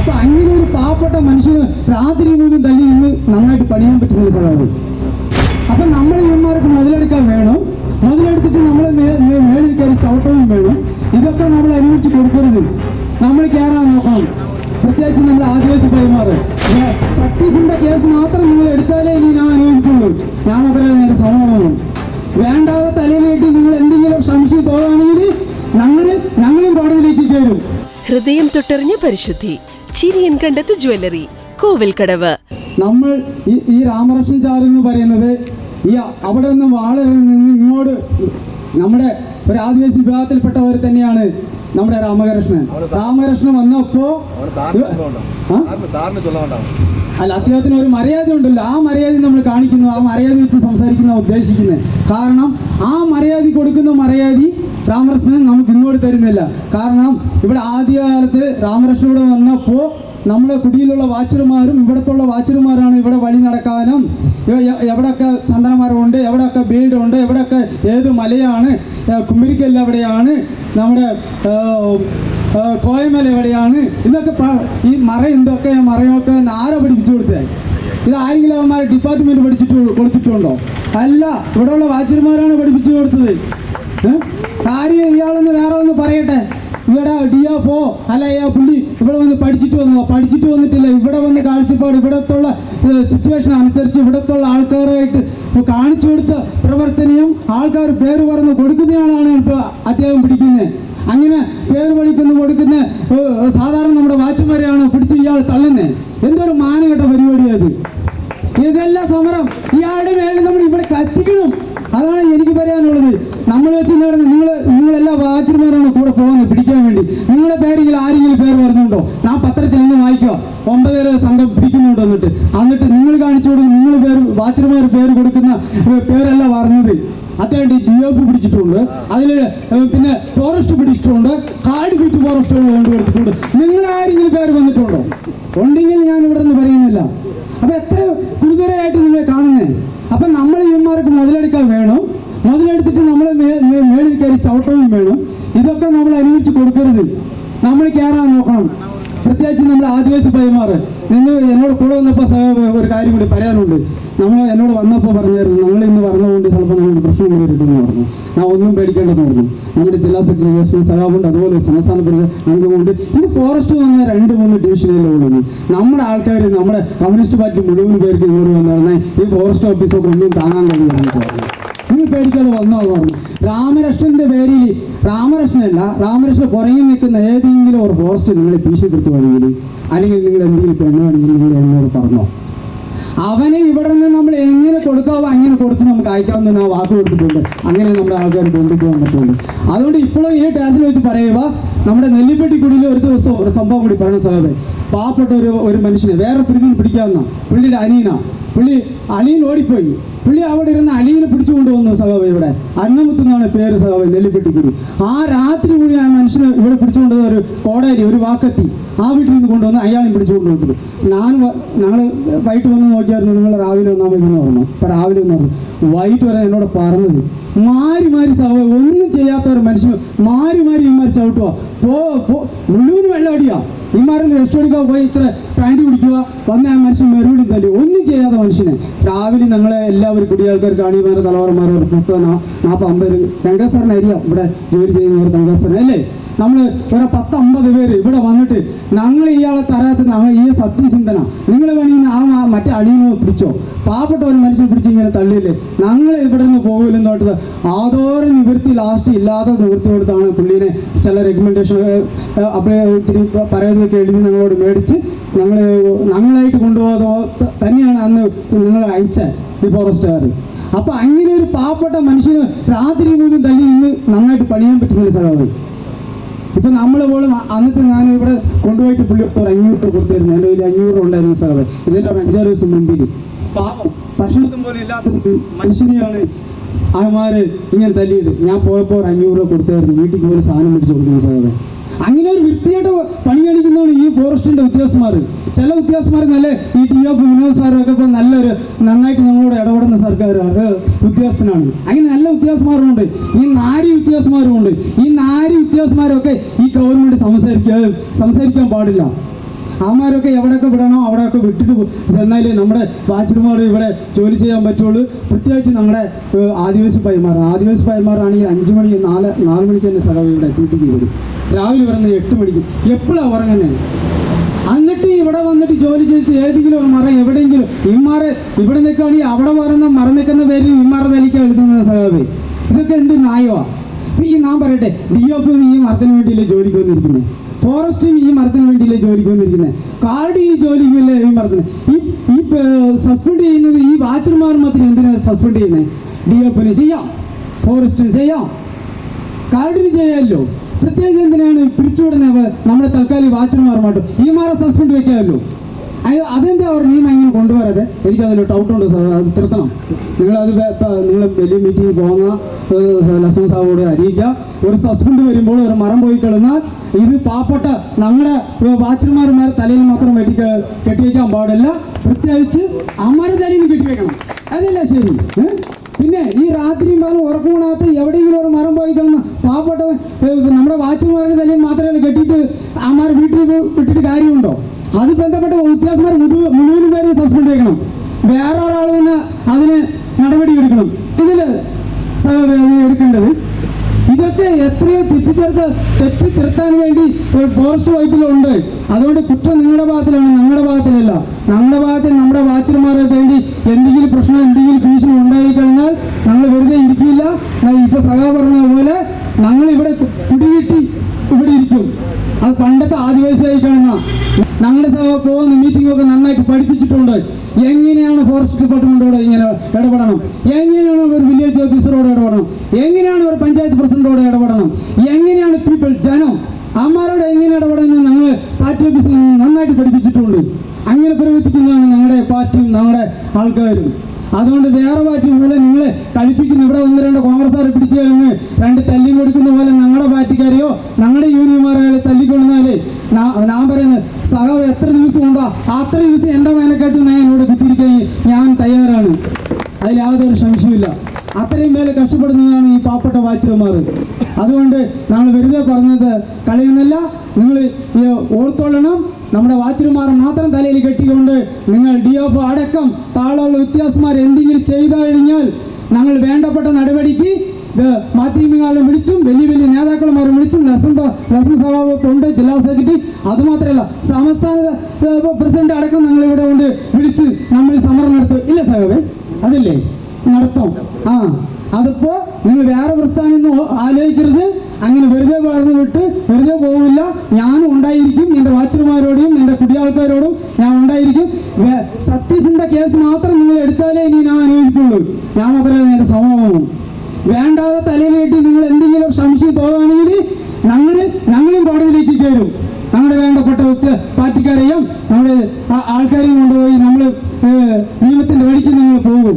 അപ്പൊ അങ്ങനെ ഒരു പാവപ്പെട്ട മനുഷ്യന് രാത്രി മുഴുവൻ തല്ലി ഇന്ന് നന്നായിട്ട് പണിയാൻ പറ്റുന്ന സ്ഥലമാണ്. അപ്പൊ നമ്മൾ ഇവന്മാർക്ക് മുതലെടുക്കാൻ വേണം, മുതലെടുത്തിട്ട് നമ്മളെ മേളിൽ കയറി ചവിട്ടവും വേണം. ഇതൊക്കെ നമ്മൾ അനുവദിച്ച് കൊടുക്കരുത്. നമ്മൾ കയറാൻ നോക്കണം. പ്രത്യേകിച്ച് നമ്മൾ ആദിവാസി പൈമാറ് സത്യസിന്റെ കേസ് മാത്രം നിങ്ങൾ എടുത്താലേ ഇനി ഞാൻ അനുഭവിക്കുള്ളൂ. ഞാൻ മാത്രമേ നേരെ സമൂഹം വേണ്ടാതെ തലയിലേറ്റ് നിങ്ങൾ എന്തെങ്കിലും സംശയം തോന്നുകയാണെങ്കിൽ ഞങ്ങളും കോടതിയിലേക്ക് കയറും. ഹൃദയം തൊട്ടറിഞ്ഞ പരിശുദ്ധി ചിരിയൻ കണ്ടത്ത് ജ്വല്ലറി, കോവിൽക്കടവ്. നമ്മൾ ഈ രാമകൃഷ്ണൻ ചാർ എന്ന് പറയുന്നത് ഈ അവിടെ നിന്ന് വാളറിൽ നിന്ന് ഇങ്ങോട്ട് നമ്മുടെ ഒരു ആദിവാസി വിഭാഗത്തിൽപ്പെട്ടവർ തന്നെയാണ് നമ്മുടെ രാമകൃഷ്ണൻ വന്നപ്പോ അല്ല, അദ്ദേഹത്തിന് ഒരു മര്യാദ ഉണ്ടല്ലോ. ആ മര്യാദ നമ്മൾ കാണിക്കുന്നു, ആ മര്യാദ വെച്ച് സംസാരിക്കുന്ന ഉദ്ദേശിക്കുന്നത്. കാരണം ആ മര്യാദ കൊടുക്കുന്ന മര്യാദ രാമകൃഷ്ണൻ നമുക്ക് ഇങ്ങോട്ട് തരുന്നില്ല. കാരണം ഇവിടെ ആദ്യകാലത്ത് രാമകൃഷ്ണൻ ഇവിടെ വന്നപ്പോൾ നമ്മളെ കുടിയിലുള്ള വാച്ചർമാരും ഇവിടത്തുള്ള വാച്ചർമാരാണ് ഇവിടെ വഴി നടക്കാനും എവിടെയൊക്കെ ചന്ദനമരമുണ്ട്, എവിടെയൊക്കെ ബീൽഡുണ്ട്, എവിടെയൊക്കെ ഏത് മലയാണ്, കുമ്മിരിക്കല്ല് എവിടെയാണ്, നമ്മുടെ കോയമല എവിടെയാണ്, ഇതൊക്കെ ഈ മറയൊക്കെ ആരോ പഠിപ്പിച്ചു കൊടുത്തത്? ഇത് ആരെങ്കിലും അവന്മാരെ ഡിപ്പാർട്ട്മെന്റ് കൊടുത്തിട്ടുണ്ടോ? അല്ല, ഇവിടെയുള്ള വാച്ചർമാരാണ് പഠിപ്പിച്ചു കൊടുത്തത്. കാര്യം ഇയാളൊന്ന് വേറെ ഒന്ന് പറയട്ടെ. ഇവിടെ DFO അല്ല പുള്ളി ഇവിടെ വന്ന് പഠിച്ചിട്ട് വന്നിട്ടില്ല. ഇവിടെ വന്ന് കാഴ്ചപ്പാട് ഇവിടത്തുള്ള സിറ്റുവേഷൻ അനുസരിച്ച് ഇവിടത്തുള്ള ആൾക്കാരായിട്ട് കാണിച്ചു കൊടുത്ത പ്രവർത്തനവും ആൾക്കാർ പേര് പറഞ്ഞ് കൊടുക്കുന്നയാളാണ് ഇപ്പോൾ അദ്ദേഹം പിടിക്കുന്നത്. അങ്ങനെ പേര് കൊടുക്കുന്ന സാധാരണ നമ്മുടെ വാച്ച്മാരെയാണ് പിടിച്ച് ഇയാൾ തള്ളുന്നത്. എന്തൊരു മാനകെട്ട പരിപാടിയത്! ഇതെല്ലാം സമരം ഇയാളുടെ മേളിൽ നമ്മൾ ഇവിടെ കത്തിക്കണം. അതാണ് എനിക്ക് പറയാനുള്ളത്. നമ്മൾ വെച്ച് നിങ്ങളെല്ലാ വാച്ചർമാരാണ് കൂടെ പോകുന്നത് പിടിക്കാൻ വേണ്ടി. നിങ്ങളുടെ പേരെങ്കിലും ആരെങ്കിലും പേര് പറഞ്ഞുണ്ടോ? ഞാൻ പത്രത്തിൽ നിന്ന് വായിക്കുക 9 സംഘം പിടിക്കുന്നുണ്ട്. എന്നിട്ട് നിങ്ങൾ കാണിച്ചു കൊടുക്കും. നിങ്ങൾ വാച്ചർമാർ പേര് കൊടുക്കുന്ന പേരല്ല പറഞ്ഞത്. അദ്ദേഹം DOP പിടിച്ചിട്ടുണ്ട്, അതിൽ പിന്നെ ഫോറസ്റ്റ് പിടിച്ചിട്ടുണ്ട്, കാട് ബീറ്റ് ഫോറസ്റ്റുകൾ കൊണ്ടുകൊടുത്തിട്ടുണ്ട്. നിങ്ങൾ ആരെങ്കിലും പേര് വന്നിട്ടുണ്ടോ? ഉണ്ടെങ്കിൽ ഞാൻ ഇവിടെ നിന്ന് പറയുന്നില്ല. അപ്പൊ എത്ര ഗുരുതരമായിട്ട് നിങ്ങളെ കാണുന്നേ. അപ്പൊ നമ്മൾ ഇവന്മാർക്ക് മുതലെടുക്കാൻ വേണം, മുതലെടുത്തിട്ട് നമ്മളെ മേളിൽ കയറി ചവിട്ടവും വേണം. ഇതൊക്കെ നമ്മൾ അനുവദിച്ച് കൊടുക്കരുത്. നമ്മൾ കയറാൻ നോക്കണം. പ്രത്യേകിച്ച് നമ്മൾ ആദിവാസി പൈമാറ് എന്നോട് കൂടെ വന്നപ്പോൾ ഒരു കാര്യം കൂടി പറയാനുണ്ട്. എന്നോട് വന്നപ്പോൾ പറഞ്ഞായിരുന്നു, ഞങ്ങൾ ഇന്ന് പറഞ്ഞതുകൊണ്ട് ചിലപ്പോൾ നമുക്ക് പ്രശ്നം വരരുതെന്ന് പറഞ്ഞു. ഞാൻ ഒന്നും പേടിക്കേണ്ടെന്ന് പറഞ്ഞു. നമ്മുടെ ജില്ലാ സെക്രട്ടറി സഖാവുണ്ട്, അതുപോലെ സംസ്ഥാന അംഗമുണ്ട്. ഇത് ഫോറസ്റ്റ് വന്ന 2-3 ഡിവിഷനിലേ ഉള്ളൂ. നമ്മുടെ ആൾക്കാർ, നമ്മുടെ കമ്മ്യൂണിസ്റ്റ് പാർട്ടി മുഴുവൻ പേർക്ക് ഇങ്ങോട്ട് വന്നു ഈ ഫോറസ്റ്റ് ഓഫീസൊക്കെ ഒന്നും താങ്ങാൻ കഴിയുമെന്ന് പറഞ്ഞു. നിങ്ങൾ പേടിക്കാതെ വന്നോ പറഞ്ഞു. രാമകൃഷ്ണന്റെ പേരിൽ രാമകൃഷ്ണൻ പുറകിൽ നിൽക്കുന്ന ഏതെങ്കിലും ഒരു ഫോറസ്റ്റ് നിങ്ങളെ ഭീഷണിപ്പെടുത്തുവാണെങ്കിൽ, അല്ലെങ്കിൽ നിങ്ങൾ എന്തെങ്കിലും പെണ്ണുവാണെങ്കിൽ നിങ്ങൾ എന്നോട് പറഞ്ഞോ. അവനെ ഇവിടെ നിന്ന് നമ്മൾ എങ്ങനെ കൊടുക്കാവോ അങ്ങനെ കൊടുത്ത് നമുക്ക് അയക്കാവുന്ന ആ വാക്ക് കൊടുത്തിട്ടുണ്ട്. അങ്ങനെ നമ്മുടെ ആൾക്കാർ കൊണ്ടിട്ട് വന്നിട്ടുണ്ട്. അതുകൊണ്ട് ഇപ്പോഴും ഈ ടാസിൽ വെച്ച് പറയുക, നമ്മുടെ നെല്ലിപ്പെട്ടിക്കുടിയിൽ ഒരു ദിവസം ഒരു സംഭവം കൂടി പറയണ സാറേ. പാവപ്പെട്ട ഒരു മനുഷ്യനെ വേറെ പിടിക്കാവുന്ന പുള്ളിയുടെ അനിയൻ ഓടിപ്പോയി. പുള്ളി അവിടെ ഇരുന്ന് അളിയനെ പിടിച്ചുകൊണ്ട് വന്നു സഖാവ്. ഇവിടെ അന്നമുത്തെന്നാണ് പേര് സഖാവ്, നെല്ലിപ്പെട്ടിക്കുടി. ആ രാത്രി കൂടി ആ മനുഷ്യനെ ഇവിടെ പിടിച്ചുകൊണ്ടുവന്ന ഒരു കോടാലി, ഒരു വാക്കത്തി ആ വീട്ടിൽ നിന്ന് കൊണ്ടുവന്ന് അയാളെയും പിടിച്ചുകൊണ്ട് വന്നു. ഞങ്ങൾ വൈകിട്ട് വന്ന് നോക്കിയായിരുന്നു, നിങ്ങൾ രാവിലെ വന്നാൽ മതി എന്ന് പറഞ്ഞു. ഇപ്പം രാവിലെ എന്ന് പറഞ്ഞു. വൈകിട്ട് വരെ എന്നോട് പറഞ്ഞത് മാറി സഖാവ് ഒന്നും ചെയ്യാത്ത ഒരു മനുഷ്യൻ മാറി ഇമാർ ചവിട്ടുക മുഴുവൻ വെള്ളമടിയാ. ഇമാരിൽ റെസ്റ്റ് എടുക്കാൻ പോയി ഇച്ചിരി പാൻറ് കുടിക്കുക, വന്ന ആ മനുഷ്യൻ മറുപടി തല്ലി. ഒന്നും ചെയ്യാത്ത മനുഷ്യനെ രാവിലെ ഞങ്ങളെ എല്ലാവരും കുടിയാൾക്കാർ കാണിമാരെ തലവറമാരെ 40-50 തങ്കസാറിന് അറിയാം. ഇവിടെ ജോലി ചെയ്യുന്നവർ തങ്കസാറിന് അല്ലേ. നമ്മൾ ഒരു 10-50 പേര് ഇവിടെ വന്നിട്ട് ഞങ്ങൾ ഇയാളെ തരാത്ത ഈ സത്യചിന്തന നിങ്ങൾ വേണമെങ്കിൽ ആ മറ്റേ അടിയനോ പിടിച്ചോ, പാവപ്പെട്ട ഒരു മനുഷ്യനെ പിടിച്ച് ഇങ്ങനെ തള്ളിയില്ലേ, ഞങ്ങൾ ഇവിടെ നിന്ന് പോകില്ലെന്ന് തോട്ടത് ആദോര നിവൃത്തി ലാസ്റ്റ് ഇല്ലാതെ നിവൃത്തി കൊടുത്താണ് പുള്ളീനെ ചില റെക്കമെൻഡേഷൻ ഒത്തിരി പറയുന്നതൊക്കെ എഴുതി ഞങ്ങളോട് മേടിച്ച് ഞങ്ങളായിട്ട് കൊണ്ടുപോകാതോ തന്നെയാണ് അന്ന് നിങ്ങൾ അയച്ച ഈ ഫോറസ്റ്റുകാർ. അപ്പൊ അങ്ങനെ ഒരു പാവപ്പെട്ട മനുഷ്യന് രാത്രി മുഴുവൻ തല്ലി ഇന്ന് നന്നായിട്ട് പണിയാൻ പറ്റുന്ന സ്ഥലമാണ്. ഇപ്പൊ നമ്മൾ പോലും അന്നത്തെ ഞാൻ ഇവിടെ കൊണ്ടുപോയിട്ട് പുള്ളി ഒരു 500 കൊടുത്തായിരുന്നു. എൻ്റെ കയ്യിൽ 500 ഉണ്ടായിരുന്ന സ്ഥലം. ഇതിൻ്റെ ഒരു 5-6 ദിവസം മുമ്പിൽ ഭക്ഷണത്തും പോലെ ഇല്ലാത്ത മനുഷ്യനെയാണ് അവന്മാര് ഇങ്ങനെ തല്ലിയത്. ഞാൻ പോയപ്പോൾ ഒരു 500 കൊടുത്തായിരുന്നു. വീട്ടിൽ പോലും സാധനം മേടിച്ച് കൊടുക്കുന്ന സ്ഥലമേ. അങ്ങനെ ഒരു വൃത്തിയായിട്ട് പണി കാണിക്കുന്നതാണ് ഈ ഫോറസ്റ്റിന്റെ ഉദ്യോഗസ്ഥന്മാർ. ചില ഉദ്യോഗസ്ഥന്മാർ നല്ല ഈ DOP വിനോദ് സാറൊക്കെ ഇപ്പോൾ നന്നായിട്ട് നമ്മളോട് ഇടപെടുന്ന സർക്കാരാണ്, ഉദ്യോഗസ്ഥനാണ്. അങ്ങനെ നല്ല ഉദ്യോഗസ്ഥന്മാരുമുണ്ട്, ഈ നാരി ഉദ്യോഗസ്ഥന്മാരുമുണ്ട്. ഈ നാരി ഉദ്യോഗസ്ഥന്മാരൊക്കെ ഈ ഗവൺമെന്റ് സംസാരിക്കാൻ പാടില്ല. അവന്മാരൊക്കെ എവിടെയൊക്കെ വിടണോ അവിടെയൊക്കെ വിട്ടിട്ട് ചെന്നാലേ നമ്മുടെ വാച്ചർമാർ ഇവിടെ ജോലി ചെയ്യാൻ പറ്റുള്ളൂ. പ്രത്യേകിച്ച് നമ്മുടെ ആദിവാസി പയ്യന്മാരാണെങ്കിൽ 5 മണി 4 മണിക്ക് തന്നെ സ്ഥലം ഇവിടെ ഡ്യൂട്ടിക്ക് വരും. രാവിലെ വരുന്നത് 8 മണിക്ക്. എപ്പോഴാണ് ഉറങ്ങുന്നത്? എന്നിട്ട് ഇവിടെ വന്നിട്ട് ജോലി ചെയ്ത് ഏതെങ്കിലും ഒരു മരം എവിടെയെങ്കിലും ഇമാരെ ഇവിടെ നിൽക്കുകയാണെങ്കിൽ അവിടെ പറയുന്ന മരം നിൽക്കുന്ന പേര് ഇമാരെ തലിക്കാൻ എടുക്കുന്ന സഹാബേ. ഇതൊക്കെ എന്ത് ന്യായമാണ്? ഇപ്പം ഞാൻ പറയട്ടെ, DOP ഈ മരത്തിന് വേണ്ടിയില്ലേ ജോലിക്ക് വന്നിരിക്കുന്നത്, ഫോറസ്റ്റും ഈ മരത്തിന് വേണ്ടിയില്ലേ ജോലിക്ക് വന്നിരിക്കുന്നത്, കാർഡ് ഈ ജോലിക്കില്ലേ ഈ മരത്തിന്. ഈ സസ്പെൻഡ് ചെയ്യുന്നത് ഈ വാച്ചർമാർ മാത്രം എന്തിനാണ് സസ്പെൻഡ് ചെയ്യുന്നത്? DOPന് ചെയ്യാം, ഫോറസ്റ്റിന് ചെയ്യാം, കാർഡിന് ചെയ്യാമല്ലോ. പ്രത്യേകിച്ച് എന്തിനാണ് പിരിച്ചുവിടുന്നത്? നമ്മുടെ തൽക്കാലം വാച്ചർമാരുമായിട്ടും ഈ മാറെ സസ്പെൻഡ് വെക്കാമല്ലോ. അതെന്താ അവർ നിയമം എങ്ങനെ കൊണ്ടുവരാതെ? എനിക്കതിൽ ഡൗട്ടുണ്ട് സാർ, അത് തിരുത്തണം. നിങ്ങൾ വലിയ മീറ്റിംഗ് പോകുന്ന ലക്ഷ്മൺ സാഹിബോട് അറിയിക്കുക. ഒരു സസ്പെൻഡ് വരുമ്പോൾ ഒരു മരം പോയി കിടന്നാൽ ഇത് പാവപ്പെട്ട നമ്മുടെ വാച്ചർമാരുടെ തലയിൽ മാത്രം കെട്ടിവെക്കാൻ പാടില്ല, പ്രത്യേകിച്ച് അമ്മയുടെ തലയിൽ കെട്ടിവെക്കണം. അതല്ലേ ശരി? പിന്നെ ഈ രാത്രിയും പാലും ഉറക്കമിടാത്ത എവിടെയെങ്കിലും ഒരു മരം പോയി കിടന്ന പാവപ്പെട്ടവൻ നമ്മുടെ വാച്ചർമാരുടെ തലയിൽ മാത്രമേ കെട്ടിയിട്ട് അമ്മ വീട്ടിൽ വിട്ടിട്ട് കാര്യമുണ്ടോ? അത് ബന്ധപ്പെട്ട ഉദ്യോഗസ്ഥന്മാർ മുഴുവൻ പേരെ സസ്പെൻഡ് ചെയ്യണം. വേറെ ഒരാൾ വന്ന് അതിന് നടപടി എടുക്കണം. ഇതിൽ എടുക്കേണ്ടത് ഇതൊക്കെ എത്രയോ തെറ്റി തിരുത്താൻ വേണ്ടി ഫോറസ്റ്റ് വകുപ്പിലുണ്ട്. അതുകൊണ്ട് കുറ്റം നിങ്ങളുടെ ഭാഗത്തിലാണ്, ഞങ്ങളുടെ ഭാഗത്തിലല്ല. ഞങ്ങളുടെ ഭാഗത്തിൽ നമ്മുടെ വാച്ചർമാരെ വേണ്ടി എന്തെങ്കിലും പ്രശ്നം എന്തെങ്കിലും ഭീഷണി ഉണ്ടായിക്കഴിഞ്ഞാൽ ഞങ്ങൾ വെറുതെ ഇരിക്കില്ല. ഇപ്പൊ സഖാ പറഞ്ഞ പോലെ ഞങ്ങൾ ഇവിടെ കുടികിട്ടി ഇവിടെ ഇരിക്കും. അത് പണ്ടത്തെ ആദിവാസിയായി കഴിഞ്ഞാൽ ഞങ്ങളുടെ സഭ പോകുന്ന മീറ്റിംഗൊക്കെ നന്നായിട്ട് പഠിപ്പിച്ചിട്ടുണ്ട്. എങ്ങനെയാണ് ഫോറസ്റ്റ് ഡിപ്പാർട്ട്മെൻറ്റോട് ഇങ്ങനെ ഇടപെടണം, എങ്ങനെയാണ് ഒരു വില്ലേജ് ഓഫീസറോട് ഇടപെടണം, എങ്ങനെയാണ് ഒരു പഞ്ചായത്ത് പ്രസിഡന്റോട് ഇടപെടണം, എങ്ങനെയാണ് ജനം അമ്മമാരോട് എങ്ങനെ ഇടപെടുന്നത് ഞങ്ങൾ പാർട്ടി ഓഫീസിൽ നിന്ന് നന്നായിട്ട് പഠിപ്പിച്ചിട്ടുണ്ട്. അങ്ങനെ പ്രവർത്തിക്കുന്നതാണ് ഞങ്ങളുടെ പാർട്ടിയും ഞങ്ങളുടെ ആൾക്കാരും. അതുകൊണ്ട് വേറെ പാർട്ടി പോലെ നിങ്ങളെ കളിപ്പിക്കുന്നു. ഇവിടെ 1-2 കോൺഗ്രസ്സുകാരെ പിടിച്ചു കഴിഞ്ഞ് 2 തല്ലി കൊടുക്കുന്ന പോലെ ഞങ്ങളുടെ പാർട്ടിക്കാരെയോ ഞങ്ങളുടെ യൂണിയന്മാരെയോ തല്ലിക്കൊടുന്നാലേ ഞാൻ പറയുന്നത് സഖാവ് എത്ര ദിവസം ഉണ്ടോ അത്ര ദിവസം എൻ്റെ മേനക്കാട്ട് ഞാൻ ഇവിടെ കുത്തിരിക്കാൻ ഞാൻ തയ്യാറാണ്. അതിൽ യാതൊരു സംശയമില്ല. അത്രയും മേലെ കഷ്ടപ്പെടുന്നതാണ് ഈ പാവപ്പെട്ട വാച്ചർമാർ. അതുകൊണ്ട് ഞങ്ങൾ വെറുതെ പറഞ്ഞത് കളയുന്നില്ല. നിങ്ങൾ ഓർത്തോളണം, നമ്മുടെ വാച്ചർമാർ മാത്രം തലയിൽ കെട്ടിക്കൊണ്ട് നിങ്ങൾ DOP അടക്കം താഴെയുള്ള വ്യത്യാസന്മാർ എന്തെങ്കിലും ചെയ്തു കഴിഞ്ഞാൽ ഞങ്ങൾ വേണ്ടപ്പെട്ട നടപടിക്ക് മാധ്യമങ്ങളെ വിളിച്ചും വലിയ നേതാക്കന്മാരെ വിളിച്ചും ലക്ഷ്മൺ സഭാവൊക്കെ ഉണ്ട്, ജില്ലാ സെക്രട്ടറി, അതുമാത്രമല്ല സംസ്ഥാന പ്രസിഡന്റ് അടക്കം ഞങ്ങൾ ഇവിടെ കൊണ്ട് വിളിച്ച് നമ്മൾ സമരം നടത്തും. ഇല്ല സഹാവേ, അതല്ലേ നടത്തും. അതിപ്പോ നിങ്ങൾ വേറെ പ്രസ്ഥാനം ആലോചിക്കരുത്. അങ്ങനെ വെറുതെ വളർന്നു വിട്ട് വെറുതെ പോകില്ല. ഞാനും ഉണ്ടായിരിക്കും, എൻ്റെ വാച്ചർമാരോടും എൻ്റെ കുടിയാൾക്കാരോടും ഞാൻ ഉണ്ടായിരിക്കും. സത്യസിന്റെ കേസ് മാത്രം നിങ്ങൾ എടുത്താലേ ഇനി ഞാൻ അനുഭവിക്കുള്ളൂ. ഞാൻ മാത്രമേ എൻ്റെ സ്വഭാവമാണ്. വേണ്ടാതെ തലയിൽ കെട്ടി നിങ്ങൾ എന്തെങ്കിലും സംശയം തോന്നുകയാണെങ്കിൽ ഞങ്ങളും കോടതിയിലേക്ക് കയറും. ഞങ്ങളുടെ വേണ്ടപ്പെട്ട പാർട്ടിക്കാരെയും നമ്മുടെ ആൾക്കാരെയും കൊണ്ടുപോയി നമ്മൾ നിയമത്തിൻ്റെ വഴിക്ക് നിങ്ങൾ പോകും.